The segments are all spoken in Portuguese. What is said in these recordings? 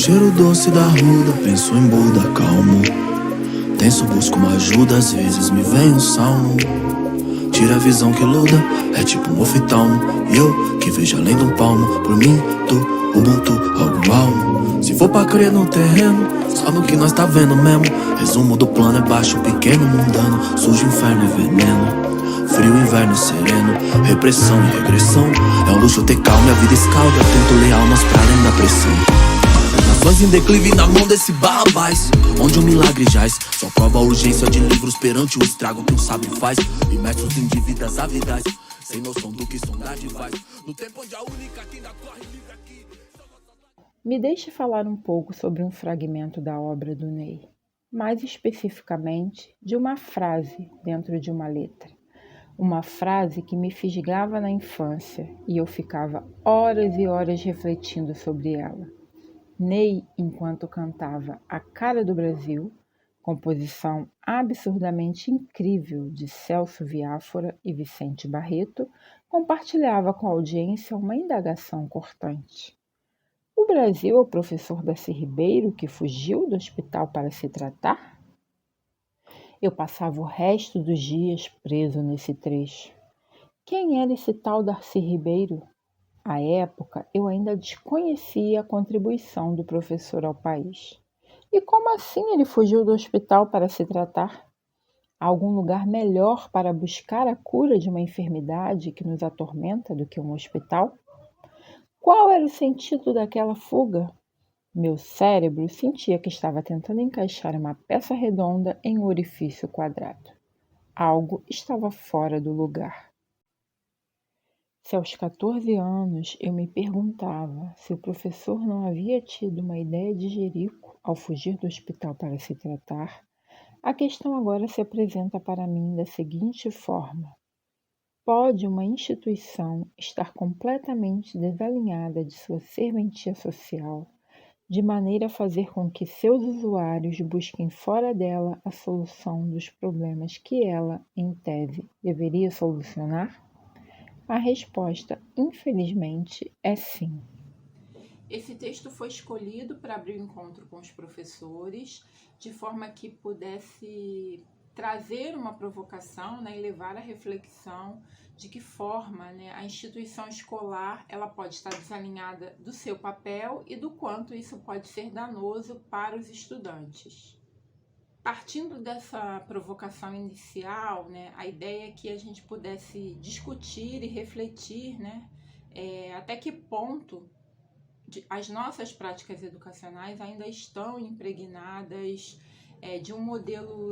cheiro doce da ruda, penso em Buda, calmo. Tenso, busco uma ajuda, às vezes me vem um salmo. Tira a visão que luda, é tipo um oftalmo. E eu, que vejo além do palmo. Por mim, tu, Ubuntu, algo almo. Se for pra crer no terreno, só no que nós tá vendo mesmo. Resumo do plano é baixo, pequeno, mundano. Sujo, inferno e veneno. Frio, inverno e sereno. Repressão e regressão. É um luxo ter calma e a vida escalda. Tento ler almas pra além da pressão. Nações em declive na mão desse barrabás, onde o milagre jaz. Só prova a urgência de livros perante o estrago que um sábio faz. Imersos em dívidas avidais, sem noção do que sondade faz. No tempo onde a única que ainda corre livre aqui. Me deixe falar um pouco sobre um fragmento da obra do Ney. Mais especificamente, de uma frase dentro de uma letra. Uma frase que me fisgava na infância e eu ficava horas e horas refletindo sobre ela. Ney, enquanto cantava A Cara do Brasil, composição absurdamente incrível de Celso Viáfora e Vicente Barreto, compartilhava com a audiência uma indagação cortante. O Brasil é o professor Darcy Ribeiro que fugiu do hospital para se tratar? Eu passava o resto dos dias preso nesse trecho. Quem era esse tal Darcy Ribeiro? À época, eu ainda desconhecia a contribuição do professor ao país. E como assim ele fugiu do hospital para se tratar? Há algum lugar melhor para buscar a cura de uma enfermidade que nos atormenta do que um hospital? Qual era o sentido daquela fuga? Meu cérebro sentia que estava tentando encaixar uma peça redonda em um orifício quadrado. Algo estava fora do lugar. Se aos 14 anos eu me perguntava se o professor não havia tido uma ideia de jerico ao fugir do hospital para se tratar, a questão agora se apresenta para mim da seguinte forma: pode uma instituição estar completamente desalinhada de sua serventia social, de maneira a fazer com que seus usuários busquem fora dela a solução dos problemas que ela, em tese, deveria solucionar? A resposta, infelizmente, é sim. Esse texto foi escolhido para abrir o encontro com os professores, de forma que pudesse trazer uma provocação, né, e levar à reflexão de que forma, né, a instituição escolar ela pode estar desalinhada do seu papel e do quanto isso pode ser danoso para os estudantes. Partindo dessa provocação inicial, né, a ideia é que a gente pudesse discutir e refletir, né, até que ponto as nossas práticas educacionais ainda estão impregnadas de um modelo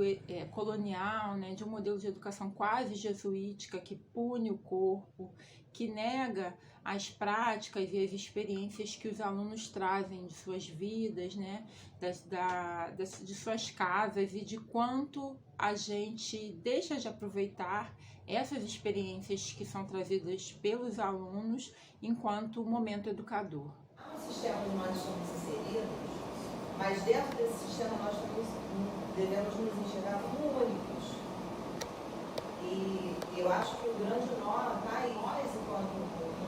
colonial, né, de um modelo de educação quase jesuítica que pune o corpo, que nega as práticas e as experiências que os alunos trazem de suas vidas, né, de suas casas, e de quanto a gente deixa de aproveitar essas experiências que são trazidas pelos alunos enquanto momento educador. Há um sistema onde nós estamos inseridos, mas dentro desse sistema nós devemos nos enxergar como únicos. E eu acho que o grande nó está em nós, enquanto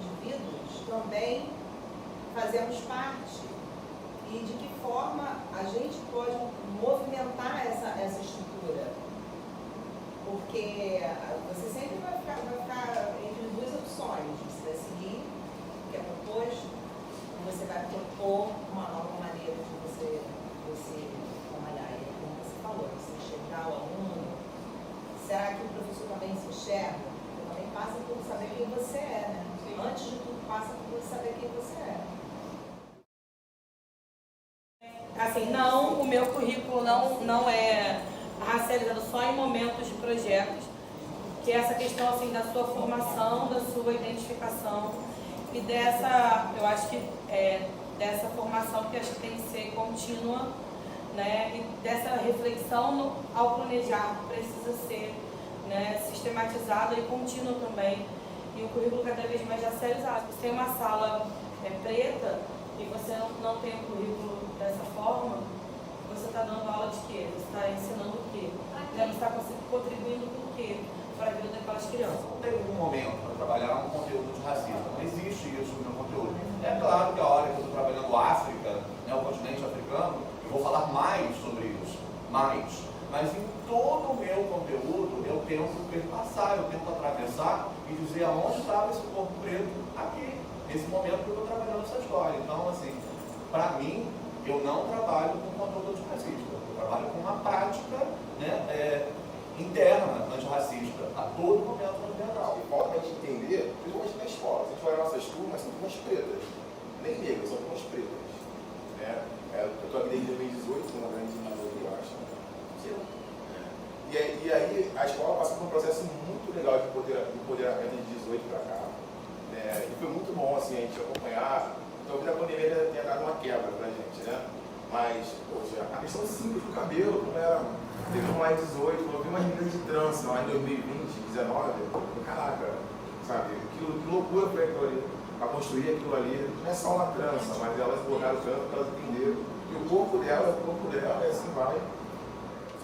indivíduos, também fazemos parte. E de que forma a gente pode movimentar essa estrutura. Porque você sempre vai ficar entre duas opções. Você vai seguir o que é proposto, ou você vai propor uma nova maneira de você trabalhar. E como você falou, você enxergar o aluno. Será que o professor também se enxerga? Ele também passa por saber quem você é, né? Sim. Antes de tudo, passa por saber quem você é. Assim, não, o meu currículo não é racializado só em momentos de projetos, que é essa questão assim da sua formação, da sua identificação e dessa, eu acho que dessa formação que acho que tem que ser contínua, né, e dessa reflexão ao planejar precisa ser, né, sistematizada e contínua também, e o currículo cada vez mais racializado. Você tem uma sala preta e você não tem o currículo dessa forma, você está dando aula de quê? Você está ensinando o quê? Você está contribuindo com o quê para a vida daquelas crianças? Não tem um momento para trabalhar um conteúdo de racismo. Não existe isso no meu conteúdo. É claro que a hora que eu estou trabalhando África, né, o continente vou falar mais sobre isso, mais. Mas em todo o meu conteúdo, eu tento perpassar, eu tento atravessar e dizer aonde estava esse corpo preto aqui, nesse momento que eu estou trabalhando essa história. Então, assim, para mim, eu não trabalho com conteúdo antirracista, eu trabalho com uma prática, né, interna antirracista, a todo momento no geral. E falta a gente entender, principalmente na escola, se a gente olha nossas turmas, são turmas pretas, nem negras, são turmas pretas. Né? Eu estou aqui desde 2018, uma grande maioria, eu acho. E aí a escola passou por um processo muito legal de empoderamento de 18 para cá. Né? E foi muito bom assim, a gente acompanhar. Talvez a pandemia tenha dado uma quebra pra gente, né? Mas, poxa, a questão simples do cabelo, como era, teve um mais 18, eu vi umas meninas de trança lá em 2020, 19, caraca, sabe? Que loucura foi aquilo ali, para construir aquilo ali, não é só uma trança, mas elas borraram o canto para elas entenderem. E o corpo dela, e assim vai.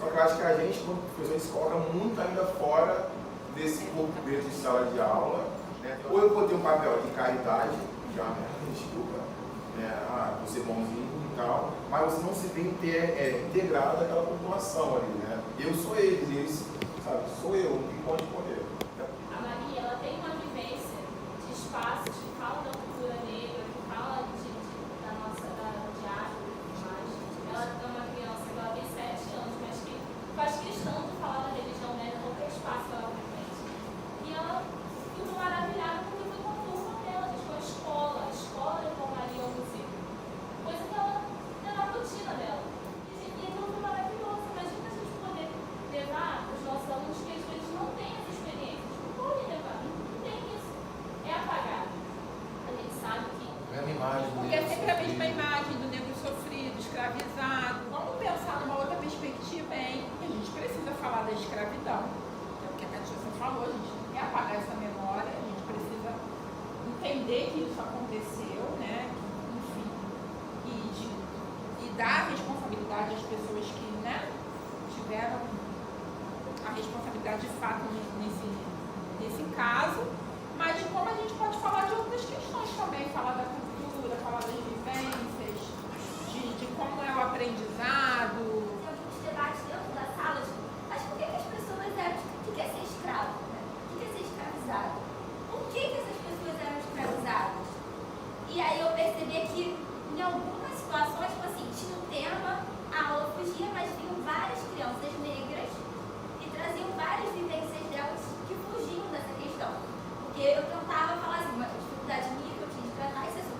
Só que eu acho que a gente, como professor, se coloca muito ainda fora desse corpo preto de sala de aula. Né? Ou eu botei um papel de caridade, já, desculpa, né? Vou ser bonzinho e tal, mas você não se vê integrado àquela população ali, né? Eu sou eles, sabe? Sou eu, não tem onde correr. A Maria, ela tem uma vivência de espaços que falam da cultura negra, que fala da nossa de arte e tudo mais. Ela é uma criança que ela tem 7 anos, mas que faz questão de falar da religião negra em qualquer espaço que ela frequente. E ela ficou maravilhada porque foi com a turma dela, com a escola levou a Maria ao museu. Coisa que ela era a rotina dela. E aquilo foi maravilhoso. Imagina a gente poder levar os nossos alunos que às vezes não têm essa experiência. Não podem levar, não tem isso. É apagado. A gente sabe que. Porque é sempre a mesma imagem do negro sofrido, escravizado. Vamos pensar numa outra perspectiva, hein? A gente precisa falar da escravidão. É o que a Catiúcia falou, a gente não quer apagar essa memória, a gente precisa entender que isso aconteceu, né? Enfim, e dar responsabilidade às pessoas que, né, tiveram a responsabilidade de fato nesse caso, mas de como a gente pode falar de outras questões também, falar da cultura, falar das vivências, de como é o aprendizado. Tem alguns debates dentro da sala, tipo, mas por que as pessoas eram, o que é ser escravo? Né? O que é ser escravizado? Por que essas pessoas eram escravizadas? E aí eu percebi que em algumas situações, tipo assim, tinha um tema, a aula fugia, mas vinham várias crianças negras e traziam várias vivências delas que fugiam dessa questão. Porque eu tentava falar assim, uma dificuldade minha que eu tinha de tratar, isso é super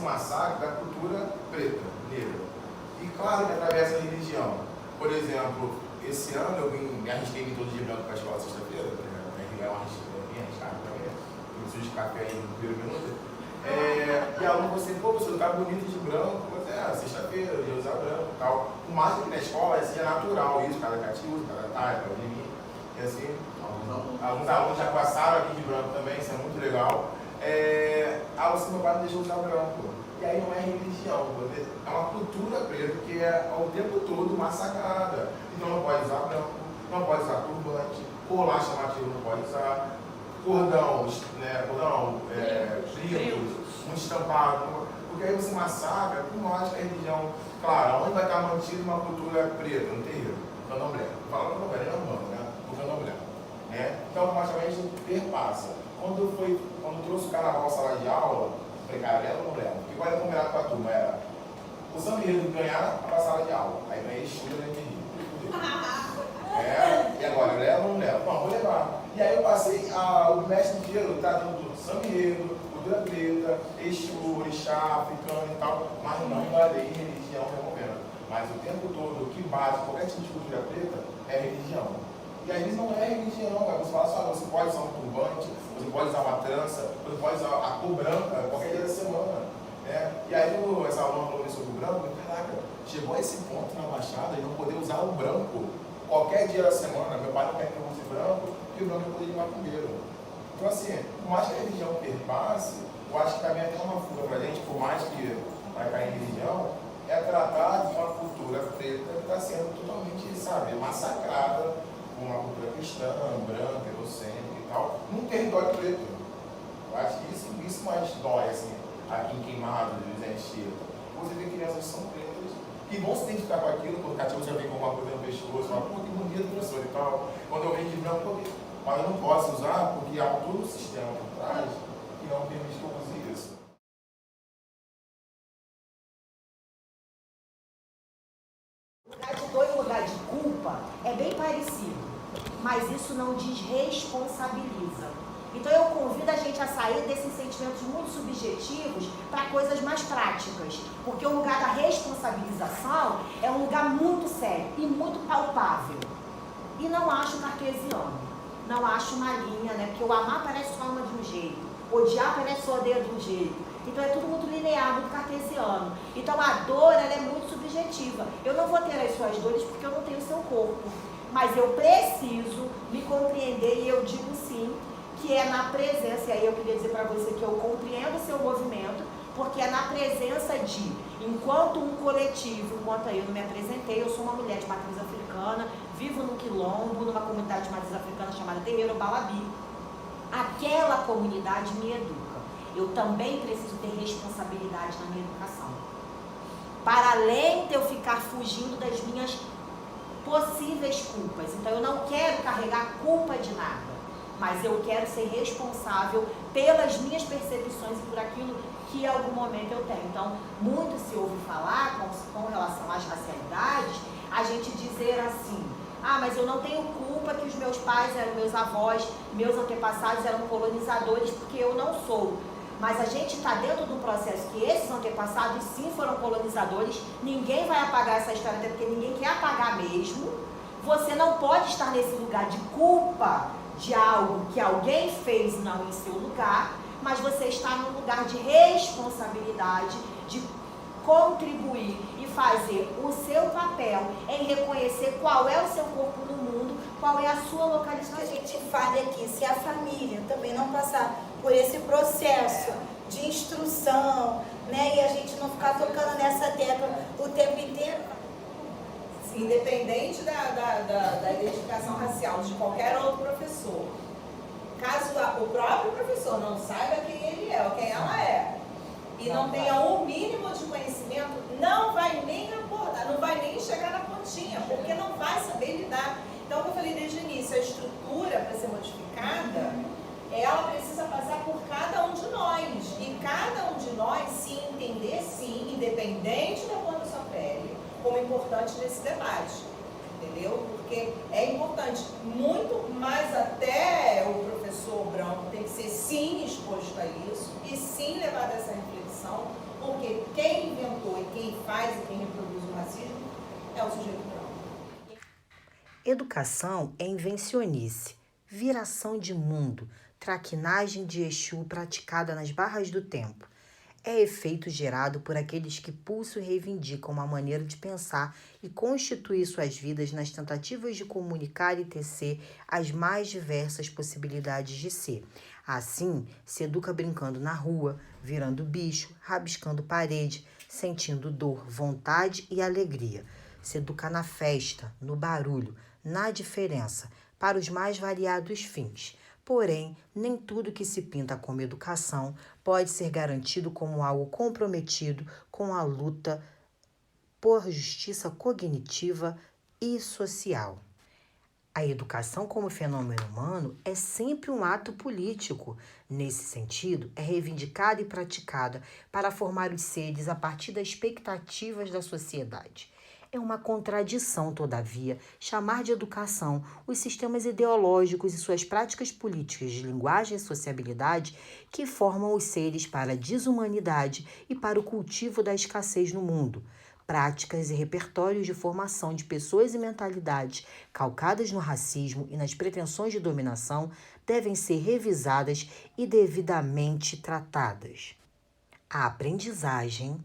massacre da cultura preta, negra. E claro que atravessa a religião. Por exemplo, esse ano eu me arrisquei em todo de branco para a escola sexta-feira, é uma arriscada também, eu preciso de café aí no primeiro minuto. E a aluna falou assim, pô, você tá bonito de branco, mas sexta-feira, eu ia usar branco e tal. Por mais que na escola seja natural isso, cada cati usa, cada tarde, cada de mim. E assim, alguns alunos já passaram aqui de branco também, isso é muito legal. Assim, meu pai não deixou usar branco. E aí não é religião, é uma cultura preta que é o tempo todo massacrada. Então não pode usar branco, não pode usar turbante, colar chamativo não pode usar, cordão, brincos, muito estampado, porque aí você massacra, por mais que a religião, claro, onde vai estar mantida uma cultura preta, no terreiro, candomblé. Fala candomblé, não é humano, né? O candomblé. Então, basicamente, perpassa. Quando trouxe o carnaval à sala de aula, eu falei, cara, leva ou não leva? Porque qual era combinado com a turma? Era o samba enredo ganhar para a sala de aula. Aí ganhei estudo na entendi. E agora, leva ou não leva? Não, vou levar. E aí eu passei o mestre inteiro tratando do samba enredo, cultura preta, Exu, orixá, africano e tal, mas não da lei religião removendo. Mas o tempo todo, o que bate qualquer tipo de cultura preta é religião. E às vezes não é religião, você fala assim, você pode usar um turbante, você pode usar uma trança, você pode usar a cor branca qualquer dia da semana. E aí essa aluna falou sobre o branco, caraca, chegou a esse ponto na Baixada de não poder usar o branco qualquer dia da semana. Meu pai não quer que eu use branco, porque o branco é coisa de macumbeiro. Então assim, por mais que a religião perpasse, eu acho que também tem uma fuga pra gente, por mais que vai cair em religião, é tratar de uma cultura preta que está sendo totalmente, massacrada por uma cultura cristã, branca, eurocêntrica e tal, num território preto. Eu acho que isso mais dói, assim, aqui em Queimados, José Anchieta. Você vê crianças que são pretas, que vão se identificar com aquilo, quando o cativo já vem com uma coisa no pescoço, fala, pô, que bonito, professor, e tal. Quando eu venho de branco, mas eu não posso usar, porque há todo um sistema por trás que não permite que eu use isso. Lugar de dor e lugar de culpa é bem parecido, mas isso não desresponsabiliza. Então eu convido a gente a sair desses sentimentos muito subjetivos para coisas mais práticas, porque o lugar da responsabilização é um lugar muito sério e muito palpável. E não acho cartesiano, não acho uma linha, né? Porque o amar parece só uma de um jeito, odiar parece só odeia de um jeito. Então é tudo muito linear, muito cartesiano. Então a dor, ela é muito subjetiva. Eu não vou ter as suas dores porque eu não tenho o seu corpo. Mas eu preciso me compreender e eu digo sim, que é na presença, e aí eu queria dizer para você que eu compreendo o seu movimento, porque é na presença de, enquanto um coletivo, enquanto eu não me apresentei, eu sou uma mulher de matriz africana, vivo no Quilombo, numa comunidade de matriz africana chamada Terreiro Balabi. Aquela comunidade me educa. Eu também preciso ter responsabilidade na minha educação. Para além de eu ficar fugindo das minhas possíveis culpas. Então eu não quero carregar culpa de nada, mas eu quero ser responsável pelas minhas percepções e por aquilo que em algum momento eu tenho. Então, muito se ouve falar com relação às racialidades, a gente dizer assim, mas eu não tenho culpa que os meus pais eram meus avós, meus antepassados eram colonizadores, porque eu não sou. Mas a gente está dentro de um processo que esses antepassados sim foram colonizadores, ninguém vai apagar essa história, até porque ninguém quer apagar mesmo. Você não pode estar nesse lugar de culpa de algo que alguém fez não em seu lugar, mas você está num lugar de responsabilidade, de contribuir e fazer o seu papel em reconhecer qual é o seu corpo no mundo, qual é a sua localização. Que a gente fale aqui, se a família também não passar por esse processo de instrução, né, e a gente não ficar tocando nessa tecla o tempo inteiro. Independente da identificação racial de qualquer outro professor, caso o próprio professor não saiba quem ele é ou quem ela é, e não tenha o mínimo de conhecimento, não vai nem abordar, não vai nem chegar na pontinha, porque não vai saber lidar. Então, como eu falei desde o início, a estrutura para ser modificada, ela precisa passar por cada um de nós. E cada um de nós se entender, sim, independente da cor da sua pele, como importante nesse debate. Entendeu? Porque é importante, muito mais até o professor branco tem que ser sim exposto a isso e sim levado a essa reflexão, Porque quem inventou e quem faz e quem reproduz o racismo é o sujeito branco. Educação é invencionice, viração de mundo, traquinagem de Exu praticada nas barras do tempo. É efeito gerado por aqueles que pulsam e reivindicam uma maneira de pensar e constituir suas vidas nas tentativas de comunicar e tecer as mais diversas possibilidades de ser. Assim, se educa brincando na rua, virando bicho, rabiscando parede, sentindo dor, vontade e alegria. Se educa na festa, no barulho, na diferença, para os mais variados fins. Porém, nem tudo que se pinta como educação pode ser garantido como algo comprometido com a luta por justiça cognitiva e social. A educação como fenômeno humano é sempre um ato político. Nesse sentido, é reivindicada e praticada para formar os seres a partir das expectativas da sociedade. É uma contradição, todavia, chamar de educação os sistemas ideológicos e suas práticas políticas de linguagem e sociabilidade que formam os seres para a desumanidade e para o cultivo da escassez no mundo. Práticas e repertórios de formação de pessoas e mentalidades calcadas no racismo e nas pretensões de dominação devem ser revisadas e devidamente tratadas. A aprendizagem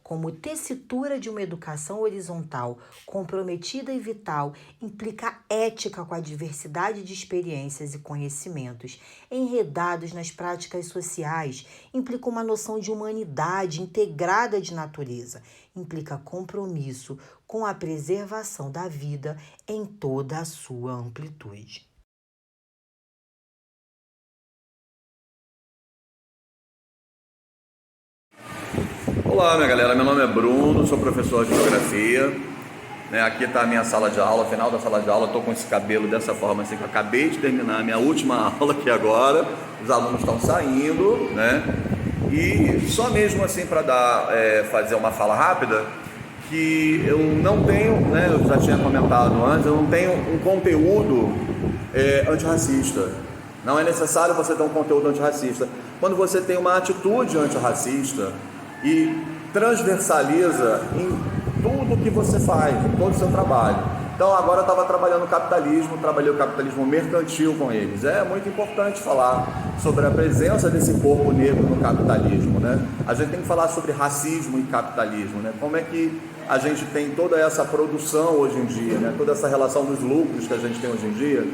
como tessitura de uma educação horizontal, comprometida e vital, implica ética com a diversidade de experiências e conhecimentos enredados nas práticas sociais, implica uma noção de humanidade integrada de natureza, implica compromisso com a preservação da vida em toda a sua amplitude. Olá, minha galera, meu nome é Bruno, sou professor de Geografia, aqui está a minha sala de aula, final da sala de aula, estou com esse cabelo dessa forma, assim, que eu acabei de terminar a minha última aula aqui agora, os alunos estão saindo, e só mesmo assim para fazer uma fala rápida, que eu não tenho, eu já tinha comentado antes, eu não tenho um conteúdo antirracista. Não é necessário você ter um conteúdo antirracista. Quando você tem uma atitude antirracista e transversaliza em tudo que você faz, em todo o seu trabalho. Então agora eu estava trabalhando no capitalismo, trabalhei o capitalismo mercantil com eles. É muito importante falar sobre a presença desse corpo negro no capitalismo, A gente tem que falar sobre racismo e capitalismo, Como é que a gente tem toda essa produção hoje em dia, toda essa relação dos lucros que a gente tem hoje em dia,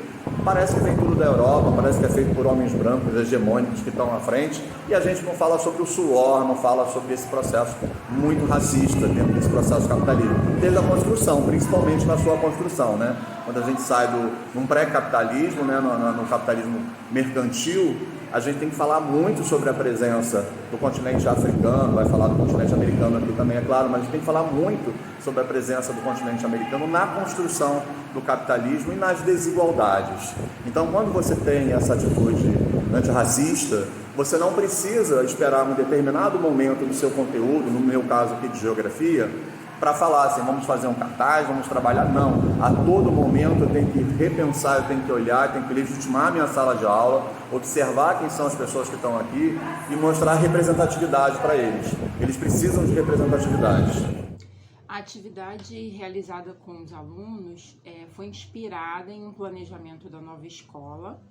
parece que vem tudo da Europa, parece que é feito por homens brancos hegemônicos que estão à frente, e a gente não fala sobre o suor, não fala sobre esse processo muito racista dentro desse processo capitalismo, desde a construção, principalmente na sua construção, Quando a gente sai num pré-capitalismo, no capitalismo mercantil, a gente tem que falar muito sobre a presença do continente africano, vai falar do continente americano aqui também, é claro, mas a gente tem que falar muito sobre a presença do continente americano na construção do capitalismo e nas desigualdades. Então, quando você tem essa atitude antirracista, você não precisa esperar um determinado momento do seu conteúdo, no meu caso aqui de geografia, para falar assim, vamos fazer um cartaz, vamos trabalhar. Não, a todo momento eu tenho que repensar, eu tenho que olhar, eu tenho que legitimar a minha sala de aula, observar quem são as pessoas que estão aqui e mostrar representatividade para eles. Eles precisam de representatividade. A atividade realizada com os alunos foi inspirada em um planejamento da nova escola,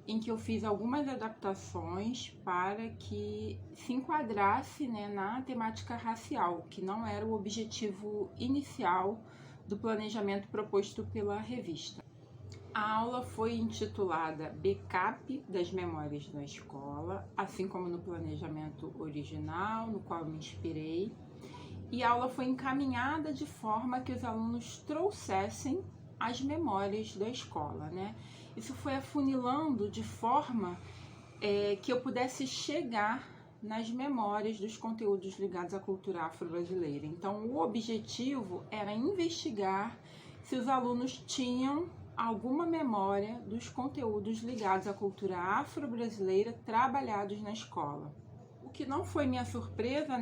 em que eu fiz algumas adaptações para que se enquadrasse na temática racial, que não era o objetivo inicial do planejamento proposto pela revista. A aula foi intitulada Backup das Memórias da Escola, assim como no planejamento original, no qual eu me inspirei, e a aula foi encaminhada de forma que os alunos trouxessem as memórias da escola, Isso foi afunilando de forma que eu pudesse chegar nas memórias dos conteúdos ligados à cultura afro-brasileira. Então, o objetivo era investigar se os alunos tinham alguma memória dos conteúdos ligados à cultura afro-brasileira trabalhados na escola. O que não foi minha surpresa,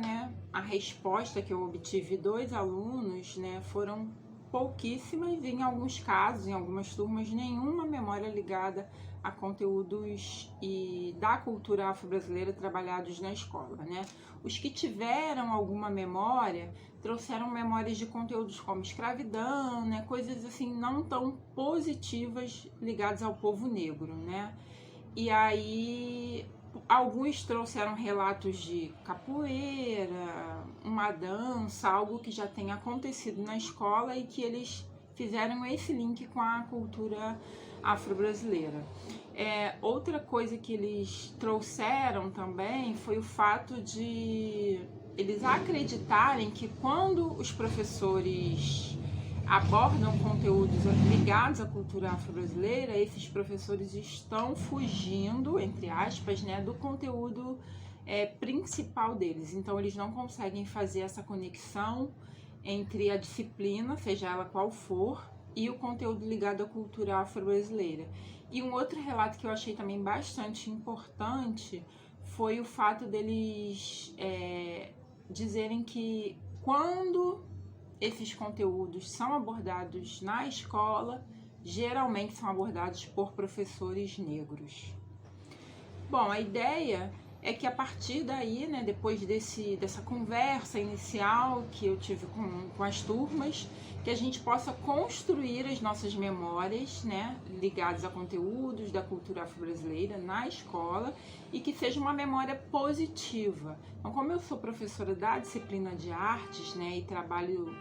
a resposta que eu obtive 2 alunos, foram pouquíssimas e, em alguns casos, em algumas turmas, nenhuma memória ligada a conteúdos da cultura afro-brasileira trabalhados na escola, né? Os que tiveram alguma memória trouxeram memórias de conteúdos como escravidão, né? Coisas assim não tão positivas ligadas ao povo negro, né? E aí alguns trouxeram relatos de capoeira, uma dança, algo que já tenha acontecido na escola e que eles fizeram esse link com a cultura afro-brasileira. Outra coisa que eles trouxeram também foi o fato de eles acreditarem que quando os professores abordam conteúdos ligados à cultura afro-brasileira, esses professores estão fugindo, entre aspas, né, do conteúdo principal deles. Então, eles não conseguem fazer essa conexão entre a disciplina, seja ela qual for, e o conteúdo ligado à cultura afro-brasileira. E um outro relato que eu achei também bastante importante foi o fato deles dizerem que quando esses conteúdos são abordados na escola, geralmente são abordados por professores negros. Bom, a ideia é que a partir daí, né, depois dessa conversa inicial que eu tive com as turmas, que a gente possa construir as nossas memórias, né, ligadas a conteúdos da cultura afro-brasileira na escola e que seja uma memória positiva. Então, como eu sou professora da disciplina de artes, né, e trabalho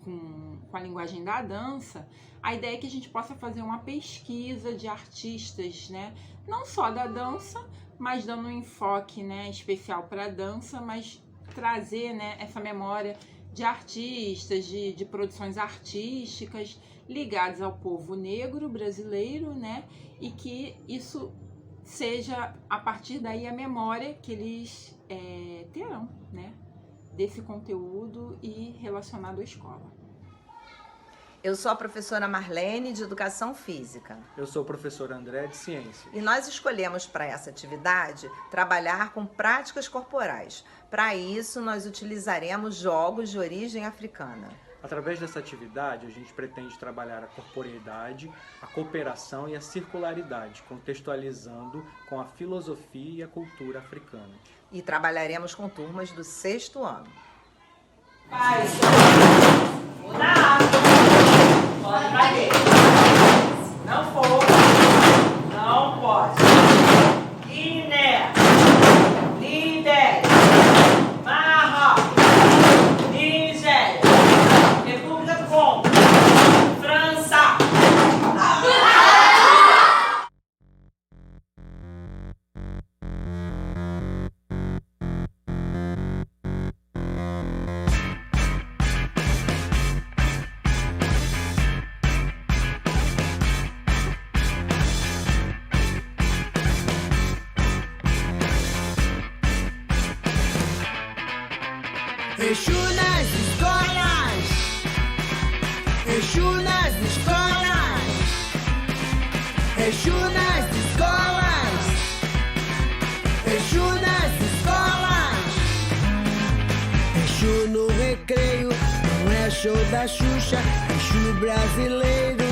com a linguagem da dança, a ideia é que a gente possa fazer uma pesquisa de artistas, né, não só da dança, mas dando um enfoque, né, especial para a dança, mas trazer, né, essa memória de artistas, de produções artísticas ligadas ao povo negro brasileiro, né, e que isso seja, a partir daí, a memória que eles terão, né, desse conteúdo e relacionado à escola. Eu sou a professora Marlene, de Educação Física. Eu sou o professor André, de Ciência. E nós escolhemos para essa atividade trabalhar com práticas corporais. Para isso, nós utilizaremos jogos de origem africana. Através dessa atividade, a gente pretende trabalhar a corporeidade, a cooperação e a circularidade, contextualizando com a filosofia e a cultura africana. E trabalharemos com turmas do 6º ano. Pode pra quê? Não for. Não pode. Guiné. Libéria. Marrocos. Nigéria. República do Congo. França. Exu nas escolas, Exu nas escolas, Exu nas escolas, Exu nas escolas. Exu no recreio, não é show da Xuxa, Exu brasileiro.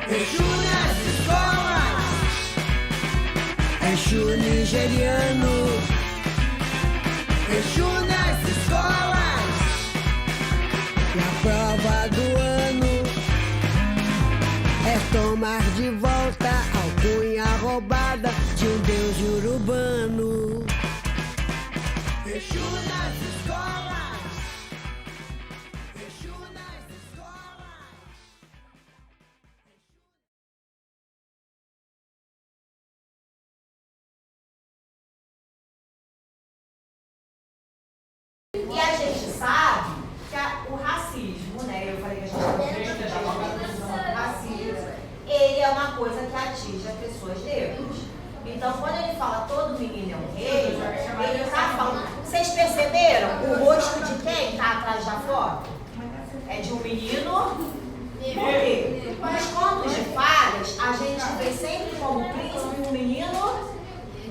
Exu nas escolas, Exu nigeriano. Exu nas escolas, e a prova do ano é tomar de volta a alcunha roubada de um deus urubano. Exu nas escolas, Exu nas escolas. E a gente sabe que o racismo, né? Eu falei que a gente racismo, ele é uma coisa que atinge as pessoas negras. Então, quando ele fala todo menino é um rei, ele está falando. Vocês perceberam o rosto de quem está atrás da foto? É de um menino. Por quê? Nos contos de fadas, a gente vê sempre como príncipe um menino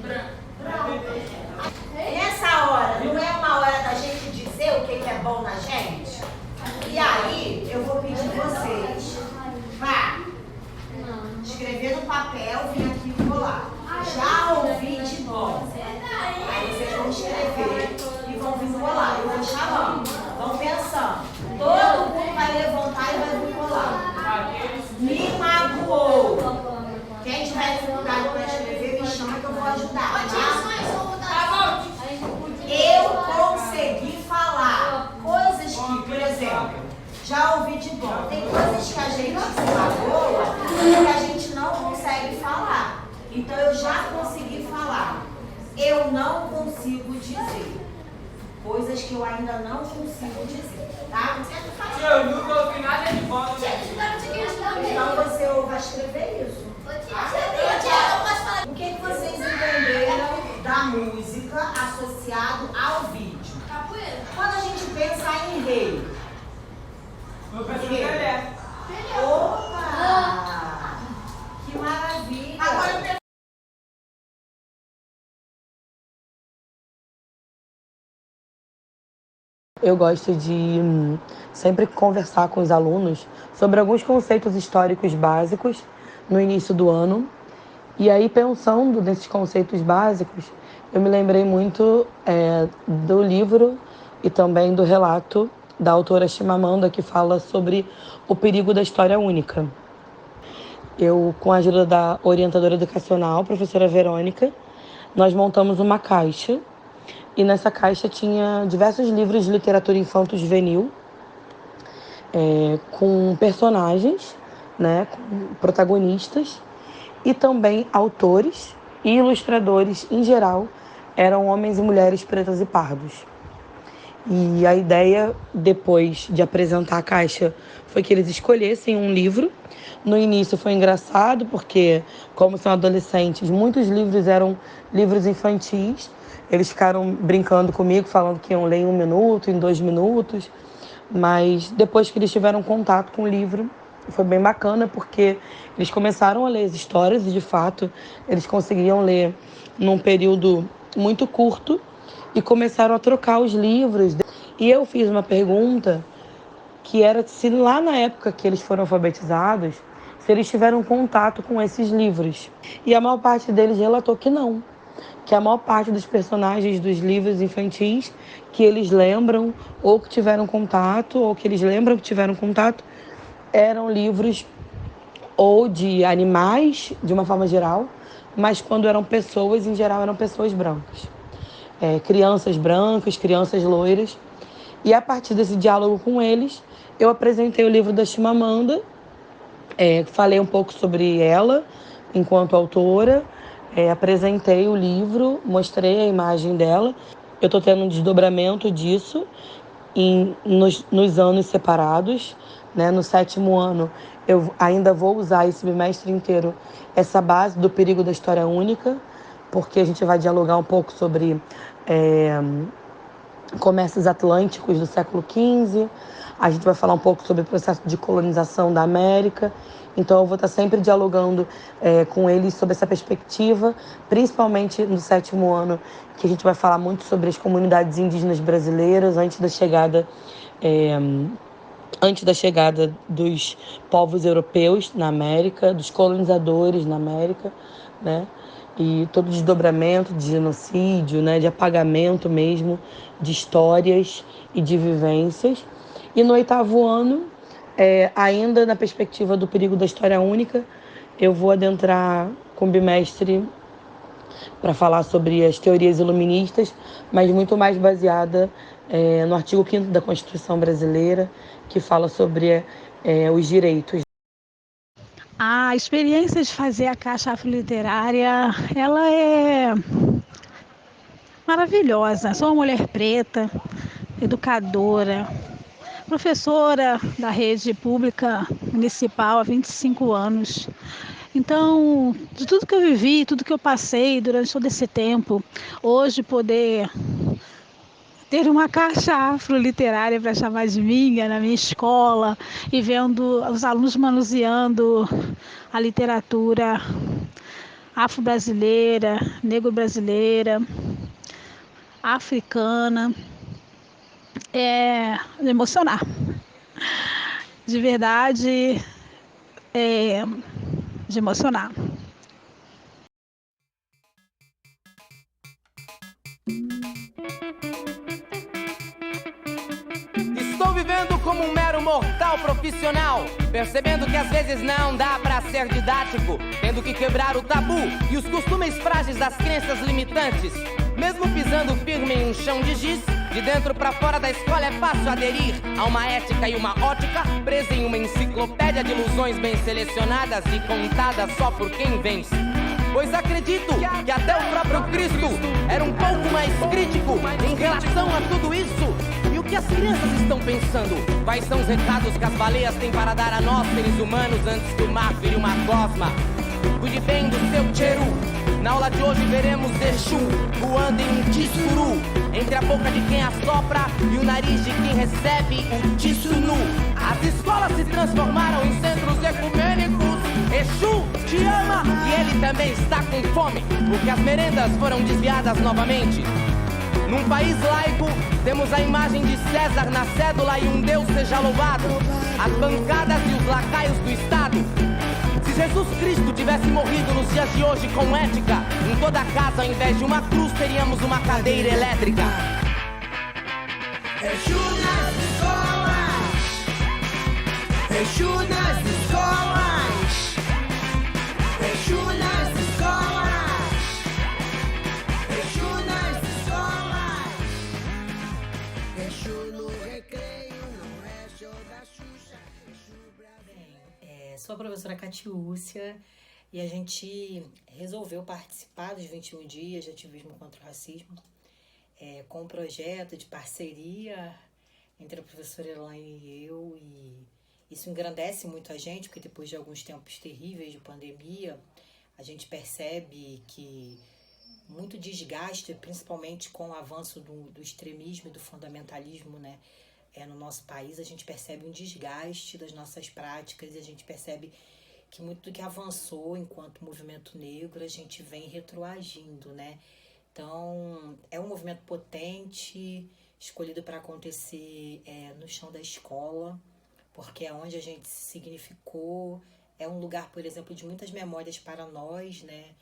branco. Nessa hora, não é uma hora da gente dizer o que é bom na gente? E aí Já ouvi de bom. Tem coisas que a gente se magoa que a gente não consegue falar. Então eu já consegui falar. Eu não consigo dizer. Coisas que eu ainda não consigo dizer. Tá? Eu nunca ouvi nada de bom. Então você vai escrever isso. O que vocês entenderam da música associado ao vídeo? Quando a gente pensa em rei. Eu penso em Pelé. Opa! Que maravilha! Agora eu gosto de sempre conversar com os alunos sobre alguns conceitos históricos básicos no início do ano. E aí, pensando nesses conceitos básicos, eu me lembrei muito do livro e também do relato da autora Chimamanda, que fala sobre o perigo da história única. Eu, com a ajuda da orientadora educacional, professora Verônica, nós montamos uma caixa. E nessa caixa tinha diversos livros de literatura infanto-juvenil, com personagens, né, com protagonistas, e também autores e ilustradores, em geral, eram homens e mulheres pretas e pardos. E a ideia, depois de apresentar a caixa, foi que eles escolhessem um livro. No início foi engraçado, porque, como são adolescentes, muitos livros eram livros infantis. Eles ficaram brincando comigo, falando que iam ler em 1 minuto, em 2 minutos. Mas depois que eles tiveram contato com o livro, foi bem bacana, porque eles começaram a ler as histórias e, de fato, eles conseguiam ler num período muito curto e começaram a trocar os livros. E eu fiz uma pergunta que era se lá na época que eles foram alfabetizados, se eles tiveram contato com esses livros. E a maior parte deles relatou que não. Que a maior parte dos personagens dos livros infantis que eles lembram ou que tiveram contato, ou que eles lembram que tiveram contato, eram livros ou de animais, de uma forma geral, mas quando eram pessoas, em geral, eram pessoas brancas. Crianças brancas, crianças loiras. E a partir desse diálogo com eles, eu apresentei o livro da Chimamanda, falei um pouco sobre ela enquanto autora, apresentei o livro, mostrei a imagem dela. Eu estou tendo um desdobramento disso nos anos separados. Né? No 7º ano, eu ainda vou usar esse bimestre inteiro essa base do perigo da história única, porque a gente vai dialogar um pouco sobre comércios atlânticos do século XV, a gente vai falar um pouco sobre o processo de colonização da América. Então eu vou estar sempre dialogando com eles sobre essa perspectiva, principalmente no 7º ano, que a gente vai falar muito sobre as comunidades indígenas brasileiras antes da chegada dos povos europeus na América, dos colonizadores na América, né? E todo o desdobramento de genocídio, né? De apagamento mesmo de histórias e de vivências. E no 8º ano, ainda na perspectiva do perigo da história única, eu vou adentrar com o bimestre para falar sobre as teorias iluministas, mas muito mais baseada no artigo 5º da Constituição Brasileira, que fala sobre os direitos. A experiência de fazer a Caixa Afroliterária, ela é maravilhosa. Sou uma mulher preta, educadora, professora da rede pública municipal há 25 anos. Então, de tudo que eu vivi, tudo que eu passei durante todo esse tempo, hoje poder ter uma caixa afroliterária para chamar de minha, na minha escola, e vendo os alunos manuseando a literatura afro-brasileira, negro-brasileira, africana, de emocionar. De verdade, de emocionar. Estou vivendo como um mero mortal profissional, percebendo que às vezes não dá pra ser didático, tendo que quebrar o tabu e os costumes frágeis das crenças limitantes. Mesmo pisando firme em um chão de giz, De dentro pra fora da escola é fácil aderir a uma ética e uma ótica presa em uma enciclopédia de ilusões bem selecionadas e contadas só por quem vence. Pois acredito que até o próprio Cristo era um pouco mais crítico em relação a tudo isso. E o que as crianças estão pensando? Quais são os recados que as baleias têm para dar a nós, seres humanos, antes que o mar vire uma gosma? Cuide bem do seu tcheru. Na aula de hoje veremos Exu voando em um tissuru, entre a boca de quem assopra e o nariz de quem recebe o tissunu. As escolas se transformaram em centros ecumênicos. Exu te ama e ele também está com fome, porque as merendas foram desviadas novamente. Num país laico, temos a imagem de César na cédula e um Deus seja louvado. As bancadas e os lacaios do Estado. Se Jesus Cristo tivesse morrido nos dias de hoje com ética, em toda casa, ao invés de uma cruz, teríamos uma cadeira elétrica. Exu nas escolas, Exu nas escolas, Exu nas escolas, Exu nas escolas, Exu no recreio, não é show da Xuxa, Exu Brasil. Sou a professora Catiúcia e a gente resolveu participar dos 21 dias de ativismo contra o racismo com um projeto de parceria entre a professora Elaine e eu, e isso engrandece muito a gente, porque depois de alguns tempos terríveis de pandemia, a gente percebe que muito desgaste, principalmente com o avanço do extremismo e do fundamentalismo, né? No nosso país, a gente percebe um desgaste das nossas práticas e a gente percebe que muito do que avançou enquanto movimento negro, a gente vem retroagindo, né? Então, é um movimento potente, escolhido para acontecer no chão da escola, porque é onde a gente se significou, é um lugar, por exemplo, de muitas memórias para nós, né?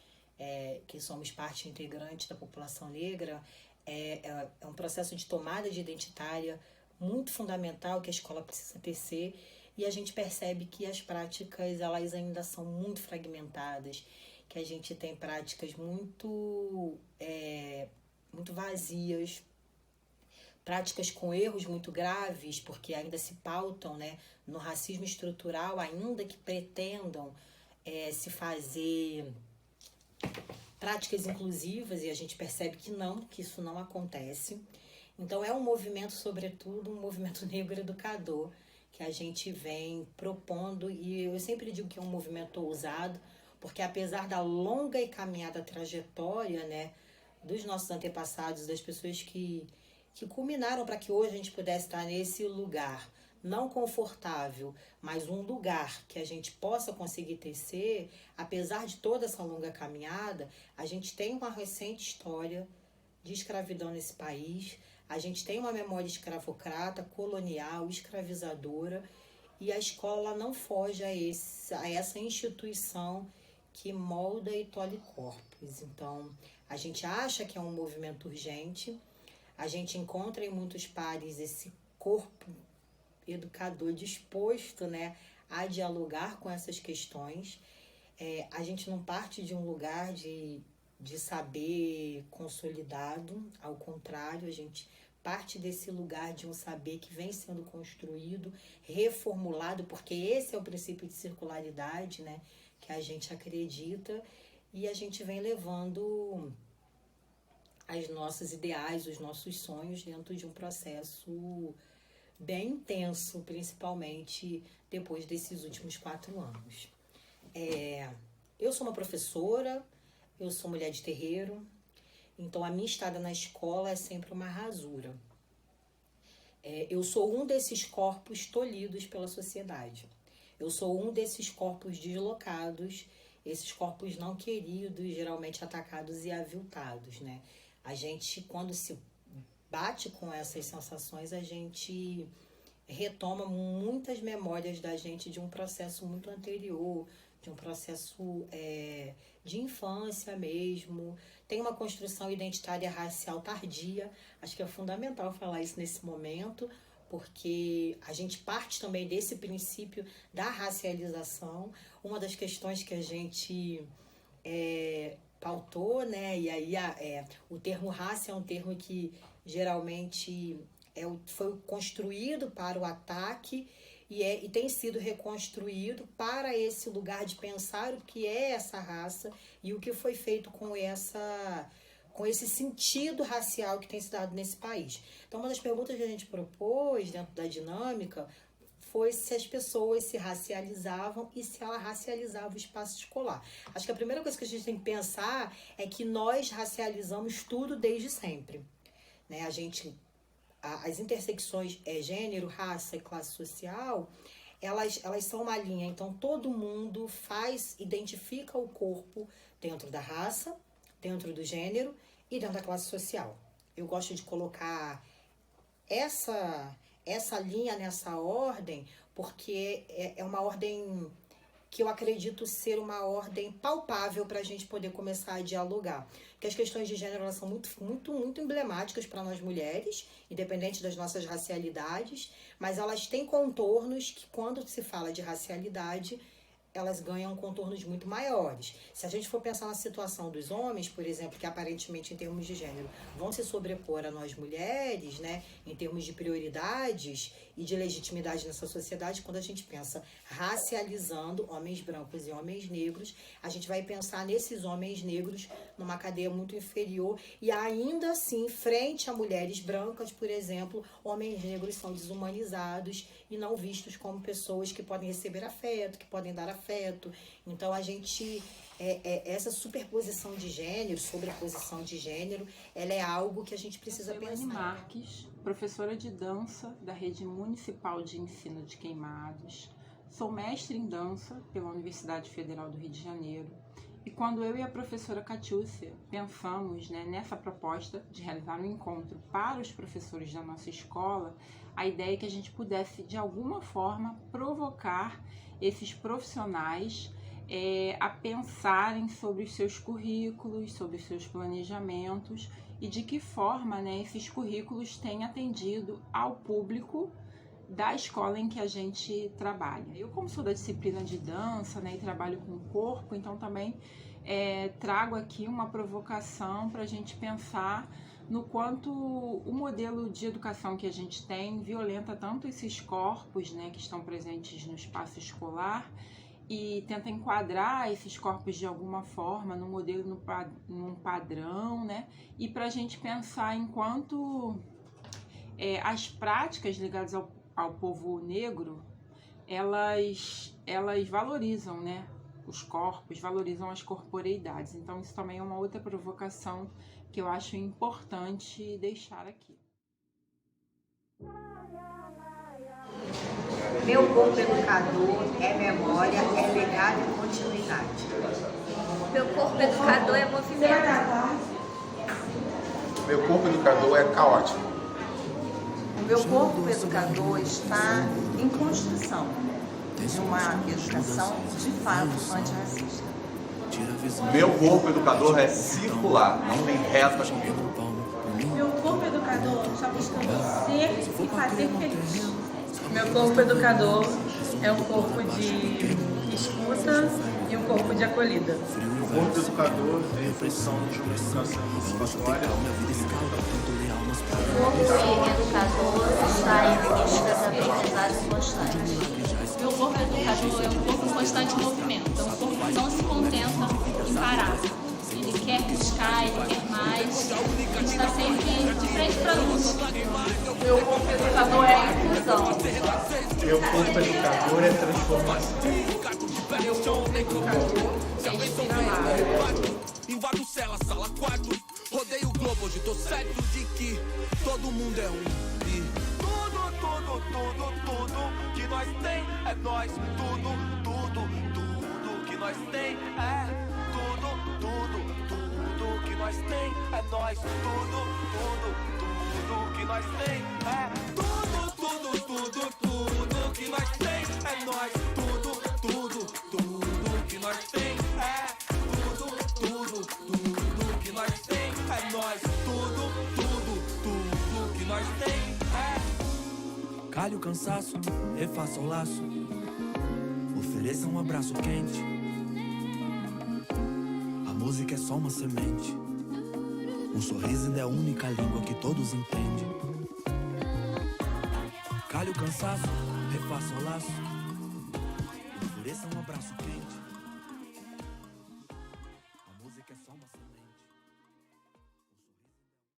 Que somos parte integrante da população negra. É um processo de tomada de identitária muito fundamental que a escola precisa tecer, e a gente percebe que as práticas elas ainda são muito fragmentadas, que a gente tem práticas muito vazias, práticas com erros muito graves, porque ainda se pautam, né, no racismo estrutural, ainda que pretendam se fazer práticas inclusivas, e a gente percebe que isso não acontece. Então é um movimento, sobretudo, um movimento negro educador, que a gente vem propondo, e eu sempre digo que é um movimento ousado, porque apesar da longa e caminhada trajetória, né, dos nossos antepassados, das pessoas que culminaram para que hoje a gente pudesse estar nesse lugar, não confortável, mas um lugar que a gente possa conseguir tecer, apesar de toda essa longa caminhada, a gente tem uma recente história de escravidão nesse país. A gente tem uma memória escravocrata, colonial, escravizadora, e a escola não foge a essa instituição que molda e tolhe corpos. Então, a gente acha que é um movimento urgente, a gente encontra em muitos pares esse corpo educador disposto, né, a dialogar com essas questões. A gente não parte de um lugar de saber consolidado, ao contrário, a gente parte desse lugar de um saber que vem sendo construído, reformulado, porque esse é o princípio de circularidade, né, que a gente acredita, e a gente vem levando as nossas ideais, os nossos sonhos dentro de um processo bem intenso, principalmente depois desses últimos 4 anos. Eu sou uma professora, eu sou mulher de terreiro, então a minha estada na escola é sempre uma rasura. Eu sou um desses corpos tolhidos pela sociedade. Eu sou um desses corpos deslocados, esses corpos não queridos, geralmente atacados e aviltados, né? A gente, quando se bate com essas sensações, a gente retoma muitas memórias da gente de um processo muito anterior, de um processo de infância mesmo. Tem uma construção identitária racial tardia. Acho que é fundamental falar isso nesse momento, porque a gente parte também desse princípio da racialização. Uma das questões que a gente pautou, né? E aí o termo raça é um termo que geralmente foi construído para o ataque e tem sido reconstruído para esse lugar de pensar o que é essa raça e o que foi feito com esse sentido racial que tem se dado nesse país. Então, uma das perguntas que a gente propôs dentro da dinâmica foi se as pessoas se racializavam e se ela racializava o espaço escolar. Acho que a primeira coisa que a gente tem que pensar é que nós racializamos tudo desde sempre, né? As intersecções gênero, raça e classe social, elas são uma linha. Então, todo mundo identifica o corpo dentro da raça, dentro do gênero e dentro da classe social. Eu gosto de colocar essa linha nessa ordem, porque é uma ordem que eu acredito ser uma ordem palpável para a gente poder começar a dialogar. Porque as questões de gênero elas são muito, muito, muito emblemáticas para nós mulheres, independente das nossas racialidades, mas elas têm contornos que, quando se fala de racialidade, elas ganham contornos muito maiores. Se a gente for pensar na situação dos homens, por exemplo, que aparentemente em termos de gênero vão se sobrepor a nós mulheres, né, em termos de prioridades e de legitimidade nessa sociedade, quando a gente pensa racializando homens brancos e homens negros, a gente vai pensar nesses homens negros numa cadeia muito inferior e ainda assim, frente a mulheres brancas, por exemplo, homens negros são desumanizados e não vistos como pessoas que podem receber afeto, que podem dar afeto. Então, a gente, essa superposição de gênero, sobreposição de gênero, ela é algo que a gente precisa pensar. Elaine Marques, professora de dança da Rede Municipal de Ensino de Queimados. Sou mestre em dança pela Universidade Federal do Rio de Janeiro. E quando eu e a professora Catiúcia pensamos, né, nessa proposta de realizar um encontro para os professores da nossa escola, a ideia é que a gente pudesse, de alguma forma, provocar esses profissionais a pensarem sobre os seus currículos, sobre os seus planejamentos e de que forma, né, esses currículos têm atendido ao público da escola em que a gente trabalha. Eu, como sou da disciplina de dança, né, e trabalho com o corpo, então também trago aqui uma provocação para a gente pensar no quanto o modelo de educação que a gente tem violenta tanto esses corpos, né, que estão presentes no espaço escolar e tenta enquadrar esses corpos de alguma forma no modelo, num padrão, né, e para a gente pensar enquanto as práticas ligadas ao povo negro, elas valorizam, né, os corpos, valorizam as corporeidades. Então isso também é uma outra provocação que eu acho importante deixar aqui. Meu corpo educador é memória, é legado e continuidade. Meu corpo educador é movimento. Meu corpo educador é caótico. O meu corpo educador está em construção de uma educação de fato antirracista. Meu corpo educador é circular, não tem reta comigo. Meu corpo educador está buscando ser e fazer feliz. Meu corpo educador é um corpo de escuta e um corpo de acolhida. O corpo educador é a reflexão de uma educação emancipatória. O corpo educador está em busca da aprendizagem constante. Meu corpo educador é um corpo em constante movimento, é um corpo que não se contenta em parar. Ele quer buscar, ele quer mais, ele está sempre de frente para a luz. Meu corpo educador é a inclusão. Meu corpo educador é transformação. Meu corpo educador é inspiração. Invado cela, sala 4. Rodeio o globo, hoje tô certo de que todo mundo é um. E tudo que nós tem é nós. Tudo que nós tem é tudo que nós tem é nós. Tudo que nós tem é tudo que nós tem é nós. Tudo que nós tem é tudo que nós tem é nós. Tudo que nós tem é. Calhe o cansaço, refaça o laço, ofereça um abraço quente. A música é só uma semente, Um sorriso ainda é a única língua que todos entendem. Calhe o cansaço, refaça o laço, endureça um abraço quente.